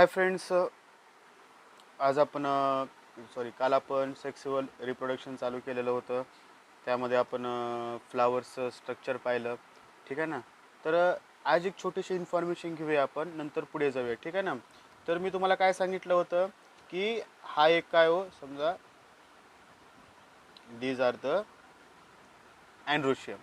Friends, आज आपण काल आपण सेक्सुअल रिप्रोडक्शन चालू केलेलं होतं. त्यामध्ये आपण फ्लावर्सचं स्ट्रक्चर पाहिलं. ठीक आहे ना. तर आज एक छोटीशी इन्फॉर्मेशन घेऊया आपण, नंतर पुढे जाऊया. ठीक आहे ना. तर मी तुम्हाला काय सांगितलं होतं की हा एक काय हो, समजा these are the androecium.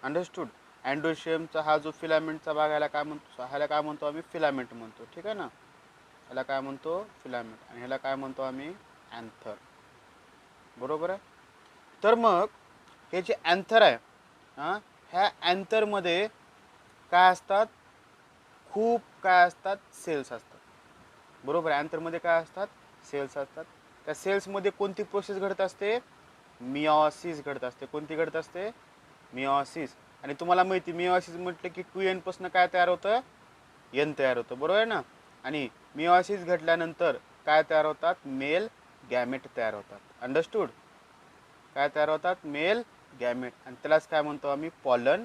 Understood. अँड्रोशियमचा हा जो फिलामेंटचा भाग ह्याला काय म्हणतो आम्ही? फिलामेंट म्हणतो. ठीक आहे ना. ह्याला काय म्हणतो? फिलामेंट. आणि ह्याला काय म्हणतो आम्ही? अँथर. बरोबर आहे. तर मग हे जे अँथर आहे, ह्या अँथरमध्ये काय असतात? खूप काय असतात? सेल्स असतात. बरोबर आहे. अँथरमध्ये काय असतात? सेल्स असतात. त्या सेल्समध्ये कोणती प्रोसेस घडत असते? मिओसिस घडत असते. कोणती घडत असते? मिओसिस. आणि तुम्हाला माहिती, मिओसिस म्हटलं की 2n पासून काय तयार होतं? एन तयार होतं. बरोबर आहे ना. आणि मिओसिस घडल्यानंतर काय तयार होतात? मेल गॅमेट तयार होतात. अंडरस्टूड. काय तयार होतात? Mail gamete. आणि त्यालाच काय म्हणतो आम्ही? पॉलन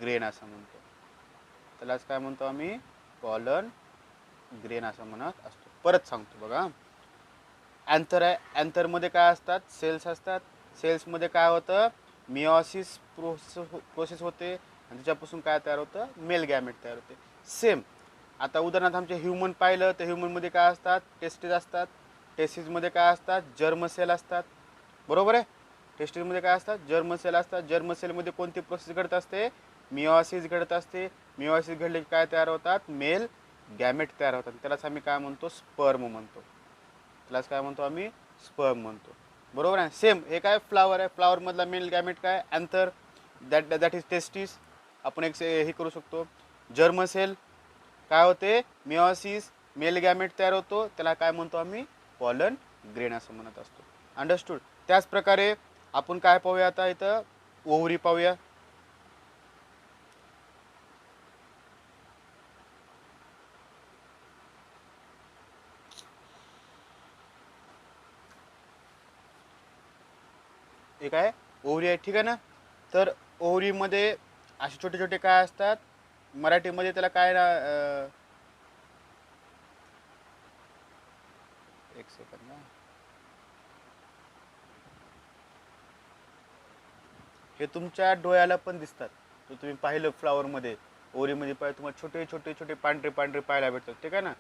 ग्रेन असं म्हणतो. त्यालाच काय म्हणतो आम्ही? पॉलन ग्रेन असं म्हणत असतो. परत सांगतो बघा. अँथर आहे. अँथरमध्ये काय असतात? सेल्स असतात. सेल्समध्ये काय होतं? मिओसिस प्रोसेस होते आणि त्याच्यापासून काय तयार होतं? मेल गॅमेट तयार होते. सेम आता उदाहरणार्थ आमचे ह्युमन पाहिलं तर ह्युमनमध्ये काय असतात? टेस्टिस असतात. टेस्टिसमध्ये काय असतात? जर्म सेल असतात. बरोबर आहे. टेस्टिसमध्ये काय असतात? जर्म सेल असतात. जर्म सेलमध्ये कोणती प्रोसेस घडत असते? मिओसिस घडत असते. मिओसिस घडले की काय तयार होतात? मेल गॅमेट तयार होतात. त्यालाच आम्ही काय म्हणतो? स्पर्म म्हणतो. त्यालाच काय म्हणतो आम्ही? स्पर्म म्हणतो. बरोबर आहे. सेम हे काय? फ्लावर आहे. फ्लावरमधला मेल गॅमेट काय? अँथर. That is testis. आपण एक हे करू शकतो. जर्म सेल काय होते? मिओसिस, मेल गॅमेट तयार होतो. त्याला काय म्हणतो आम्ही? पॉलन ग्रेन असं म्हणत असतो. अंडरस्टूड. त्याच प्रकारे आपण काय पाहूया आता इथं? ओव्हरी पाहूया. हे काय? ओव्हरी आहे. ठीक आहे ना. तर ओव्हरीमध्ये असे छोटे छोटे काय असतात? मराठीमध्ये त्याला काय एक सेकंड ना. हे तुमच्या डोळ्याला पण दिसतात. तर तुम्ही पाहिलं फ्लावरमध्ये, ओव्हरीमध्ये पाहिलं, तुम्हाला छोटे छोटे छोटे पांढरे पांढरे पाहायला भेटतात. ठीक आहे ना.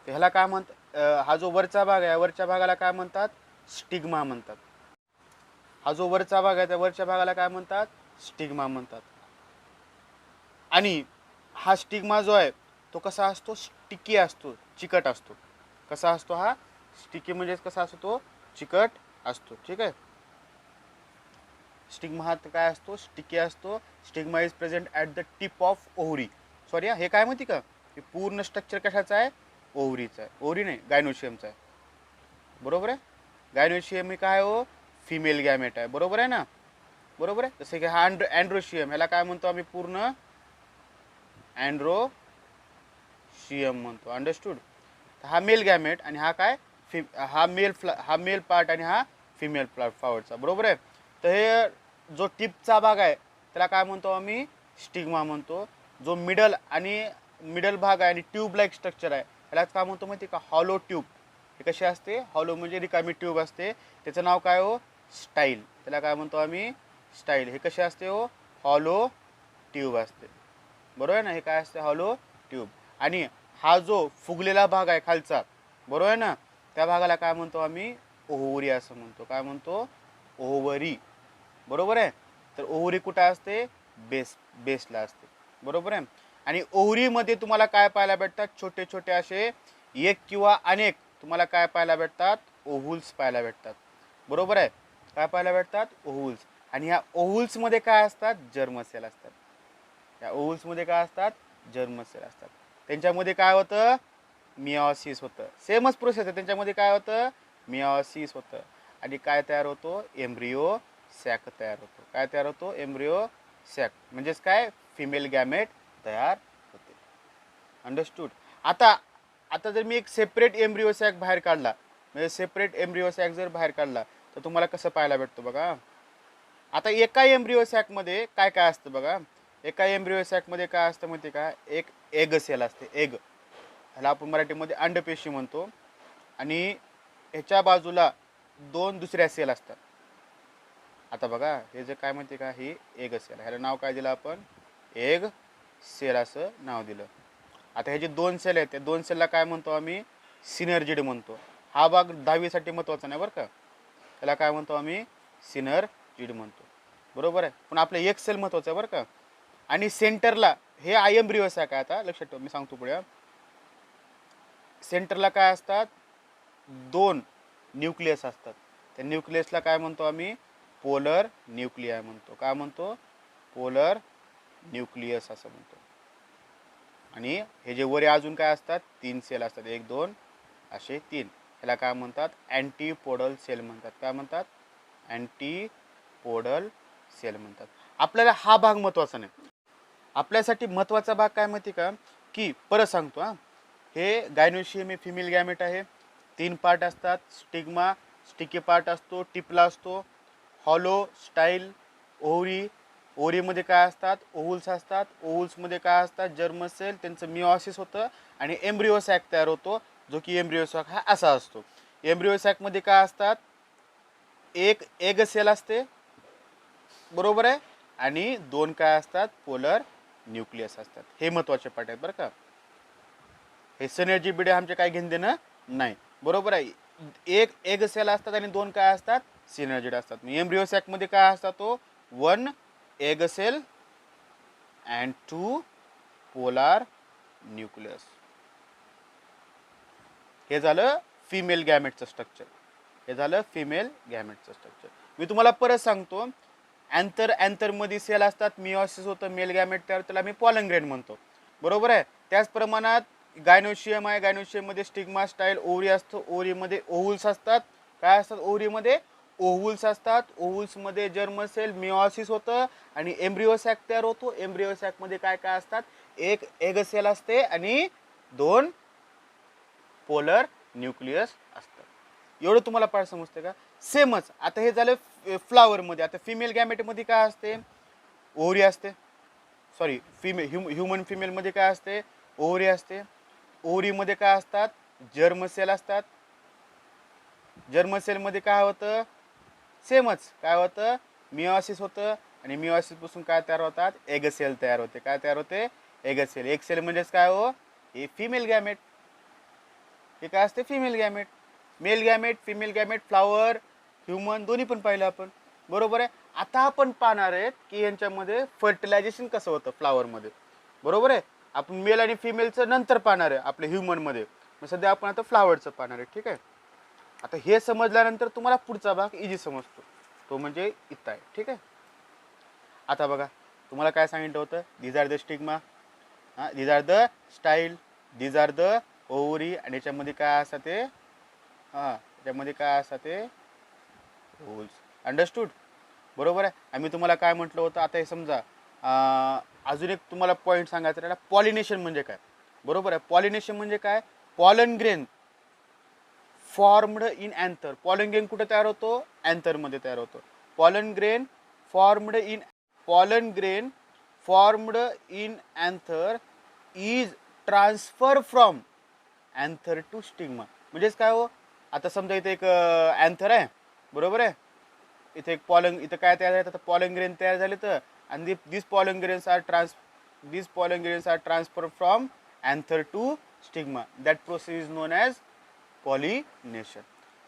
तर ह्याला काय म्हणतात? हा जो वरचा भाग आहे, वरच्या भागाला काय म्हणतात? स्टिग्मा म्हणतात. हा जो वरचा भाग आहे त्या वरच्या भागाला काय म्हणतात? स्टिग्मा म्हणतात. आणि हा स्टिग्मा जो आहे तो कसा असतो? स्टिकी असतो, चिकट असतो. कसा असतो हा? स्टिकी म्हणजे कसा असतो तो? चिकट असतो. ठीक आहे. स्टिग्मा हा काय असतो? स्टिकी असतो. Stigma is present at the tip of ovary. Sorry, हे काय माहिती का? हे पूर्ण स्ट्रक्चर कशाचं आहे? ओव्हरीचं आहे. ओव्हरी नाही, गायनोशियमचं आहे. बरोबर आहे. गायनोशियम हे काय हो? फिमेल गॅमेट आहे. बरोबर आहे ना. बरोबर आहे. जसे की हा अँड्रोशियम, ह्याला काय म्हणतो आम्ही? पूर्ण अँड्रोशियम म्हणतो. अंडरस्टूड. हा मेल गॅमेट आणि हा काय? हा मेल पार्ट आणि हा फिमेल फ्लॉवरचा. बरोबर आहे. तर हे जो टिपचा भाग आहे त्याला काय म्हणतो आम्ही? स्टिग्मा म्हणतो. जो मिडल भाग आहे आणि ट्यूब लाईक स्ट्रक्चर आहे त्यालाच काय म्हणतो माहिती का? Hollow tube. हे कशी असते? हॉलो म्हणजे रिकामी ट्यूब असते. त्याचं नाव काय हो? स्टाईल. त्याला काय म्हणतो आम्ही? स्टाईल. हे कशी असते हो? हॉलो ट्यूब असते. बरोबर आहे ना. हे काय असते? Hollow tube. आणि हा जो फुगलेला भाग आहे खालचा, बरोबर आहे ना, त्या भागाला काय म्हणतो आम्ही? ओव्हरी असं म्हणतो. काय म्हणतो? ओव्हरी. बरोबर आहे. तर ओव्हरी कुठे असते? बेसला असते. बरोबर आहे. आणि ओव्हरीमध्ये तुम्हाला काय पाहायला भेटतात? छोटे छोटे असे एक किंवा अनेक तुम्हाला काय पाहायला भेटतात? ओव्हुल्स पाहायला भेटतात. बरोबर आहे. काय पाहायला भेटतात? ओव्हुल्स. आणि ह्या ओव्हुल्समध्ये काय असतात? जर्मसेल असतात. या ओव्हुल्समध्ये काय असतात? जर्मसेल असतात. त्यांच्यामध्ये काय होतं? मिओसिस होतं. सेमच प्रोसेस आहे. त्यांच्यामध्ये काय होतं? मिओसिस होतं. आणि काय तयार होतो? एम्ब्रिओ सॅक तयार होतो. काय तयार होतो? Embryo sac. म्हणजेच काय? फिमेल गॅमेट तयार होते. अंडरस्टूड. आता आता जर मी एक सेपरेट एम्ब्रिओ सॅक बाहेर काढला, म्हणजे सेपरेट एम्ब्रिओ सॅक जर बाहेर काढला तर तुम्हाला कसं पाहायला भेटतो बघा. आता एका एम्ब्रिओ सॅकमध्ये काय काय असतं बघा. एका एम्ब्रिओ सॅकमध्ये काय असतं माहिती का? एक एग सेल असते. एग. ह्याला आपण मराठीमध्ये अंडपेशी म्हणतो. आणि ह्याच्या बाजूला 2 दुसऱ्या सेल असतात. आता बघा हे जे काय म्हणते का, ही एग सेल, ह्याला नाव काय दिलं आपण, एग सेल असं नाव दिलं. आता हे जे 2 सेल आहेत त्या 2 सेलला काय म्हणतो आम्ही, सिनर्जिड म्हणतो. हा भाग 10वीसाठी महत्त्वाचा नाही बरं का, त्याला काय म्हणतो आम्ही, सिनर्जिड म्हणतो. बरोबर आहे. पण आपलं एक सेल महत्त्वाचं आहे बरं का. आणि सेंटरला हे आयम्ब्रिओस आहे काय, आता लक्षात ठेवा, मी सांगतो पुढे. सेंटरला काय असतात, 2 न्यूक्लियस असतात. त्या न्यूक्लियसला काय म्हणतो आम्ही, पोलर न्यूक्लियाय म्हणतो. काय म्हणतो, पोलर न्यूक्लियस असं म्हणतो. आणि हे जे वर अजून काय असतात, 3 सेल असतात, 1 2 असे 3. ह्याला काय म्हणतात, अँटीपोडल सेल म्हणतात. काय म्हणतात, अँटीपोडल सेल म्हणतात. आपल्याला हा भाग महत्त्वाचा नाही. आपल्यासाठी महत्त्वाचा भाग काय माहिती का, की परत सांगतो हा, हे गायनोशियम हे फिमेल गॅमेट आहे. 3 पार्ट असतात. स्टिग्मा, स्टिकी पार्ट असतो, टिपला असतो, हॉलो, स्टाईल, ओव्हरी. ओव्हरीमध्ये काय असतात, ओव्हुल्स असतात. ओव्हुल्समध्ये काय असतात, जर्म सेल, त्यांचं मिओसिस होतं आणि एम्ब्रिओ सॅक तयार होतो, जो की एम्ब्रिओ सॅक हा असा असतो. एम्ब्रिओ सॅकमध्ये काय असतात, एक एग सेल असते, बरोबर आहे, आणि 2 काय असतात, पोलर न्यूक्लियस असतात. हे महत्त्वाचे पार्ट आहेत बरं का. हे सिनर्जी बिडे आमचे काय घेणं देणं नाही, बरोबर आहे. एक एग सेल असतात आणि 2 काय असतात, सिनर्जिड असतात. एम्ब्रिओ सॅक मध्ये काय असतात, तो 1 egg cell and 2 polar nucleus. हे झालं फिमेल गॅमेटचं स्ट्रक्चर. हे झालं फिमेल गॅमेटचं स्ट्रक्चर. मी तुम्हाला परत सांगतो, अँथर मध्ये सेल असतात, मिओसिस होतं, मेल गॅमेट तयार, त्याला मी पॉलन ग्रेन म्हणतो, बरोबर आहे. त्याच प्रमाणात गायनोशियम आहे, गायनोशियम मध्ये स्टिग्मा, स्टाईल, ओव्हरी असतो, ओव्हरीमध्ये ओव्हुल्स असतात. काय असतात, ओव्हरीमध्ये ओव्हुल्स असतात. ओव्हुल्स मध्ये जर्म सेल, मिओसिस होतं आणि एम्ब्रिओ सॅक तयार होतो. एम्ब्रिओ सॅक मध्ये काय काय असतात, एक एग सेल असते आणि 2 पोलर न्यूक्लियस असतात. एवढं तुम्हाला पाठ समजते का. सेमच आता हे झालं फ्लावर मध्ये. आता फिमेल गॅमेट मध्ये काय असते, ओव्हरी असते, सॉरी ह्युमन फिमेल मध्ये काय असते, ओव्हरी असते. ओव्हरी मध्ये काय असतात, जर्म सेल असतात. जर्म सेल मध्ये काय होतं, सेमच काय होतं, मिओसिस होतं आणि मिओसिस पासून काय तयार होतात, एग सेल तयार होते. काय तयार होते, एग सेल. एग सेल म्हणजेच काय हो, हे फिमेल गॅमेट. हे काय असते, female gamete. Mail gamete, female gamete, flower, human दोन्ही पण पाहिलं आपण, बरोबर आहे. आता आपण पाहणार आहेत की यांच्यामध्ये फर्टिलायझेशन कसं होतं फ्लावरमध्ये, बरोबर आहे. आपण मेल आणि फिमेलचं नंतर पाहणार आहे आपल्या ह्युमनमध्ये. सध्या आपण आता फ्लावरचं पाहणार आहे, ठीक आहे. आता हे समजल्यानंतर तुम्हाला पुढचा भाग इझी समजतो, तो म्हणजे इथं आहे, ठीक आहे. आता बघा तुम्हाला काय सांगितलं होतं, these are the stigma, these are the style, these are the ovary, आणि याच्यामध्ये काय असतात ते, त्याच्यामध्ये काय असतात ते होल्स. अंडरस्टूड, बरोबर आहे. आम्ही तुम्हाला काय म्हटलं होतं, आता हे समजा अजून एक तुम्हाला पॉईंट सांगायचा त्याला, पॉलिनेशन म्हणजे काय, बरोबर आहे. पॉलिनेशन म्हणजे काय, pollen grain formed in anther. Pollen grain कुठे तयार होतो, अँथर मध्ये तयार होतो. Pollen grain formed in, pollen grain formed in anther is transfer from anther to stigma. म्हणजेच काय हो, आता समजा इथे एक अँथर आहे, बरोबर आहे. इथे एक पॉलन, इथं काय तयार झालं, पॉलन ग्रेन तयार झाले तर, आणि this pollen grains are transfer from anther to stigma. That process is known as pollination.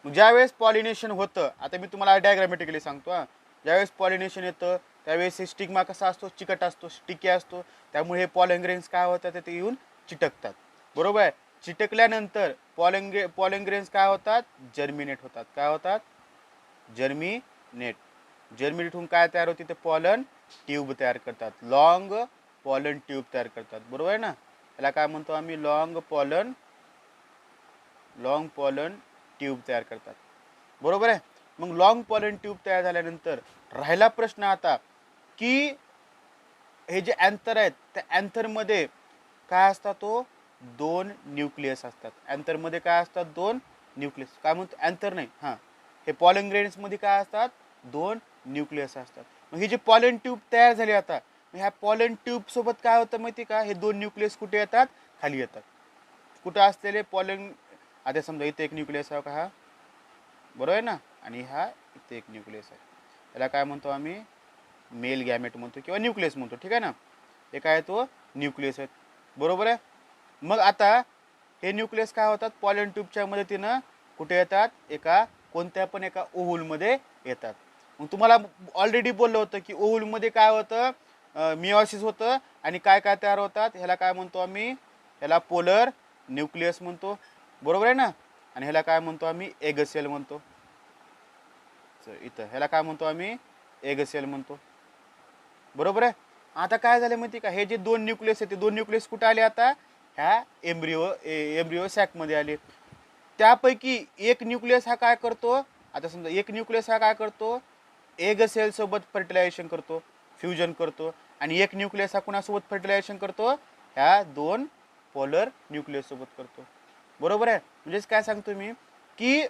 मग ज्यावेळेस पॉलिनेशन होतं, आता मी तुम्हाला डायग्रामॅटिकली सांगतो. ज्यावेळेस पॉलिनेशन येतं त्यावेळेस हे स्टिग्मा कसा असतो, चिकट असतो, स्टिकी असतो. त्यामुळे हे पॉलन ग्रेन्स काय होतात, ते येऊन चिटकतात, बरोबर आहे. चिटकल्यानंतर पॉलन ग्रेन्स काय होतात, जर्मिनेट होतात. काय होतात, जर्मिनेट. जर्मिनेट होऊन काय तयार होते, ते पॉलन ट्यूब तयार करतात. लॉंग पॉलन ट्यूब तयार करतात, बरोबर आहे ना. याला काय म्हणतो आम्ही, लॉंग पॉलन ट्यूब तयार करतात, बरोबर आहे. मग लॉंग पॉलन ट्यूब तयार झाल्यानंतर राहिला प्रश्न आता की हे जे अँथर आहेत त्या अँथरमध्ये काय असतात, तो 2 न्यूक्लियस असतात. अँथरमध्ये काय असतात, 2 न्यूक्लियस. काय म्हणतो, अँथर नाही, हे पॉलन ग्रेन्स मध्ये काय असतात, 2 न्यूक्लियस असतात. मग ही जी पॉलन ट्यूब तयार झाली आता, ह्या पॉलन ट्यूब सोबत काय होतं माहिती का, हे 2 न्यूक्लियस कुठे येतात, खाली येतात. कुठे असलेले पॉलन, आता समजा इथे एक न्यूक्लियस आहे का, हा बरोबर आहे ना, आणि हा इथे एक न्यूक्लियस आहे, याला काय म्हणतो आम्ही मेल गॅमेट म्हणतो किंवा न्यूक्लियस म्हणतो, ठीक आहे ना. हे काय तो न्यूक्लियस आहे, बरोबर आहे. मग आता हे न्यूक्लियस काय होतात, पॉलन ट्यूबच्या मदतीनं कुठे येतात, एका कोणत्या पण एका ओव्हलमध्ये येतात. मग तुम्हाला ऑलरेडी बोललं होतं की ओव्हलमध्ये काय होतं, मिओसिस होतं आणि काय काय तयार होतात, ह्याला काय म्हणतो आम्ही, ह्याला पोलर न्यूक्लियस म्हणतो, बरोबर आहे ना. आणि ह्याला काय म्हणतो आम्ही एग सेल म्हणतो. इथं ह्याला काय म्हणतो आम्ही एग सेल म्हणतो, बरोबर आहे. आता काय झालं माहिती का, हे जे दोन न्यूक्लियस आहेत ते दोन न्यूक्लियस कुठे आले, आता ह्या एम्ब्रिओ सॅकमध्ये आले. त्यापैकी एक न्यूक्लियस हा काय करतो, आता समजा एक न्यूक्लियस हा काय करतो, एग सेल सोबत फर्टिलायझेशन करतो, फ्युजन करतो. आणि एक न्यूक्लियस हा कुणासोबत फर्टिलायझेशन करतो, ह्या दोन पोलर न्यूक्लियस सोबत करतो, बरोबर आहे. म्हणजेच काय सांगतो मी की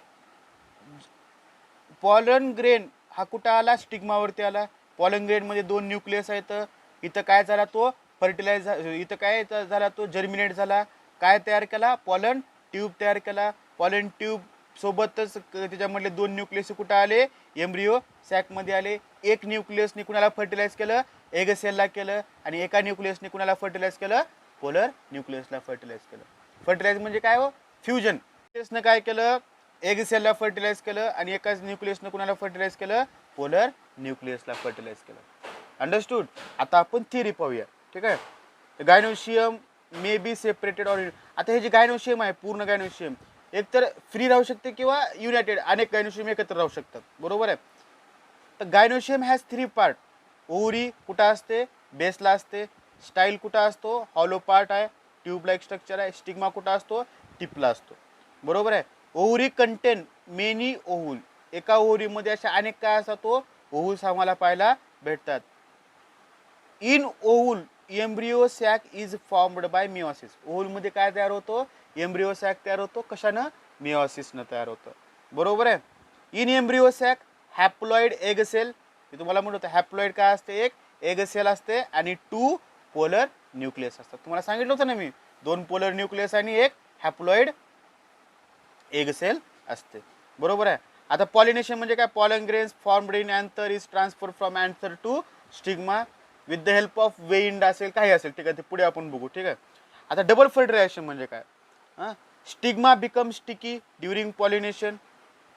पॉलन ग्रेन हा कुठं आला, स्टिग्मावरती आला. पॉलन ग्रेन मध्ये दोन न्यूक्लियस आहेत, इथं काय झाला तो फर्टिलाइज, इथं काय झाला तो जर्मिनेट झाला, काय तयार केला, पॉलन ट्यूब तयार केला. पॉलन ट्यूब सोबतच त्याच्यामधले दोन न्यूक्लियस कुठं आले, एम्ब्रिओ सॅकमध्ये आले. एक न्यूक्लियसने कुणाला फर्टिलाइज केलं, एग सेलला केलं, आणि एका न्यूक्लियसने कुणाला फर्टिलाइज केलं, पोलर न्यूक्लियसला फर्टिलाइज केलं. फर्टिलाइज म्हणजे काय हो, फ्युजन. न्यूक्लियसनं काय केलं, एग सेलला फर्टिलाइज केलं, आणि एकाच न्यूक्लियसनं कुणाला फर्टिलाइज केलं, पोलर न्यूक्लियसला फर्टिलाइज केलं. अंडरस्टूड. आता आपण थिअरी पाहूया, ठीक आहे. Gynoecium may be separated or, आता हे जे गायनोशियम आहे पूर्ण गायनोशियम एकतर फ्री राहू शकते किंवा युनायटेड, अनेक गायनोशियम एकत्र राहू शकतात, बरोबर आहे. तर गायनोशियम हॅज 3 पार्ट. ओव्हरी कुठं असते, बेसला असते. स्टाईल कुठं असतो, हॉलो पार्ट आहे, ट्यूब लाईक स्ट्रक्चर आहे. स्टिग्मा कुठं असतो, टिपला असतो, बरोबर आहे. ओव्हरी कंटेन मेनी ओव्हल, एका ओव्हरीमध्ये अशा अनेक काय असतात तो ओव्हल्स आम्हाला पाहायला भेटतात. In ovule embryo sac is formed by meiosis. ओव्हलमध्ये काय तयार होतो, एम्ब्रिओ सॅक तयार होतो, कशानं, मिओसिसनं तयार होतं, बरोबर आहे. In embryo sac haploid egg cell, मी तुम्हाला म्हणतो हॅप्लॉइड काय असते, एक एग सेल असते आणि 2 पोलर न्यूक्लियस असतात. तुम्हाला सांगितलं होतं ना मी, 2 पोलर न्यूक्लियस आणि एक हॅप्लॉइड एग सेल असते, बरोबर आहे. आता पॉलिनेशन म्हणजे काय, pollen grains formed in anther is transfer from anther to stigma with the help of wind असेल, काही असेल, ठीक आहे, ते पुढे आपण बघू, ठीक आहे. आता डबल फर्टिलायझेशन म्हणजे काय, stigma become sticky during pollination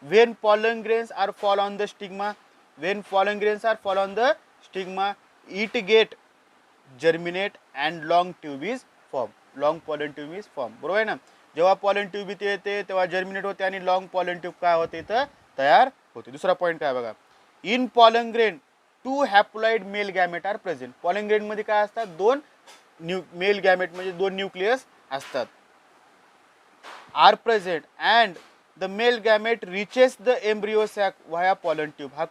when pollen grains are fall on the stigma, when pollen grains are fall on the stigma it get germinate and long tube is form, long pollen tube is form, बरोबर आहे ना. जेव्हा pollen tube इथे येते तेव्हा germinate होते आणि long pollen tube काय होते इथं तयार होते. दुसरा पॉईंट काय बघा, in pollen grain 2 haploid male gamete are present. Pollen grain मध्ये काय असतात, 2 मेल गॅमेट म्हणजे 2 न्यूक्लियस असतात, are present, and the male gamete reaches the embryo sac via pollen tube. हा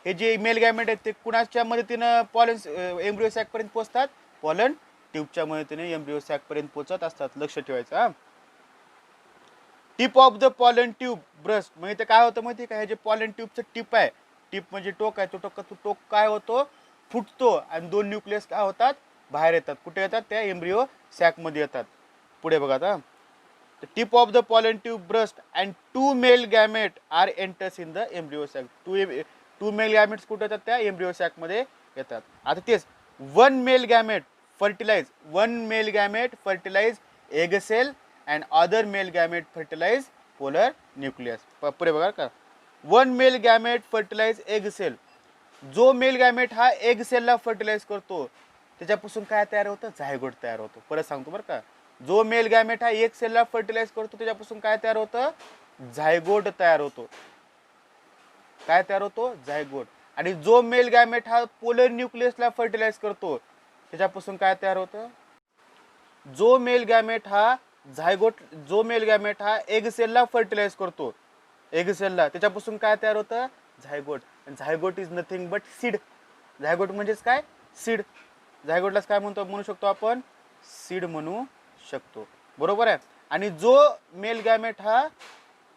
हे जे मेल गॅमेट आहेत ते कुणाच्या मदतीनं पॉलन एम्ब्रिओ सॅक पर्यंत पोहोचतात, पॉलन ट्यूबच्या मदतीने एम्ब्रिओ सॅक पर्यंत पोहोचत असतात, लक्ष ठेवायचं हा. Tip of the pollen tube burst, म्हणजे ते काय होतं माहिती का, हे जे पॉलन ट्यूबचं टिप आहे, टिप म्हणजे टोक आहे, तो टोक काय होतो, फुटतो आणि 2 न्यूक्लियस काय होतात, बाहेर येतात. कुठे येतात, त्या एम्ब्रिओ सॅक मध्ये येतात. पुढे बघा आता, the tip of the pollen tube burst and 2 male gamete are enters in the embryo sac. 2 male gametes कुठे येतात, त्या embryo sac मध्ये येतात. आता तेच 1 male gamete fertilize egg cell and other male gamete fertilize polar nucleus. पुढे बघा का, 1 male gamete fertilize egg cell. जो मेल गॅमेट हा एग सेलला फर्टिलाइज करतो त्याच्यापासून काय तयार होतं, झायगोट तयार होतो. परत सांगतो बरं का, जो मेल गॅमेट हा एक सेलला फर्टिलाइज करतो त्याच्यापासून काय तयार होतं, झायगोट तयार होतो. काय तयार होतो, झायगोट. आणि जो मेल गॅमेट हा पोलर न्यूक्लियसला फर्टिलाइज करतो त्याच्यापासून काय तयार होतं, जो मेल गॅमेट हा एग सेलला फर्टिलाइज करतो, एग सेलला, त्याच्यापासून काय तयार होतं, zygote. Zygote is nothing but seed. Zygote म्हणजेच काय, सीड. झायगोटलाच काय म्हणू शकतो आपण, सीड म्हणू शकतो, बरोबर आहे. आणि जो मेल गॅमेट हा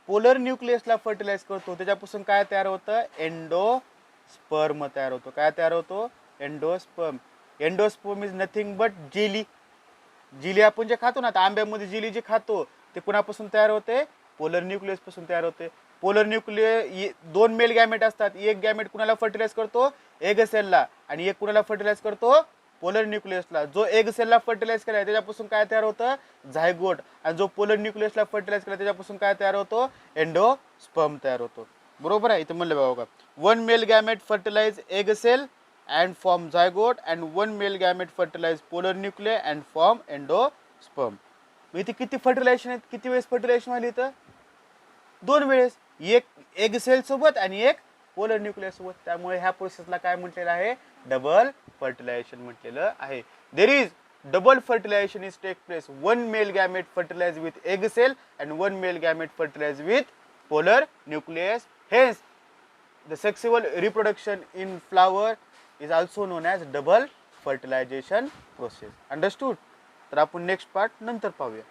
पोलर न्यूक्लियसला फर्टिलाइज करतो त्याच्यापासून काय तयार होतं, एंडोस्पर्म तयार होतो. काय तयार होतो, endosperm. Endosperm is nothing but jelly. Jelly आपण जे खातो ना, आता आंब्यामध्ये जिली जे खातो ते कुणापासून तयार होते? पोलर न्यूक्लियस पासून तयार होते. पोलर न्यूक्लियस 2 मेल गॅमेट असतात. एक गॅमेट कुणाला फर्टिलाइज करतो? एग सेलला, आणि एक कुणाला फर्टिलाइज करतो? पोलर न्यूक्लियसला. जो एग सेलला फर्टिलाइज केलाय त्याच्यापासून काय तयार होतं? झायगोट. आणि जो पोलर न्यूक्लियसला फर्टिलाइज केला त्याच्यापासून काय तयार होतो? एंडोस्पर्म तयार होतो. बरोबर आहे. इथं म्हणलं बघा, 1 male gamete fertilize egg cell and form zygote, and 1 male gamete fertilize polar nuclei and form endosperm. इथे किती फर्टिलायझेशन आहेत? किती वेळेस फर्टिलायझेशन व्हायला इथं? 2 वेळेस. एक एग सेल सोबत आणि एक पोलर न्यूक्लियस सोबत. त्यामुळे ह्या प्रोसेसला काय म्हटलेलं आहे? डबल फर्टिलायझेशन म्हटलेलं आहे. There is double fertilization is take place. 1 male gamete fertilized with egg cell and 1 male gamete fertilized with polar nucleus. Hence, the sexual reproduction in flower is also known as double fertilization process. Understood? तर आपण next part नंतर पाहूया.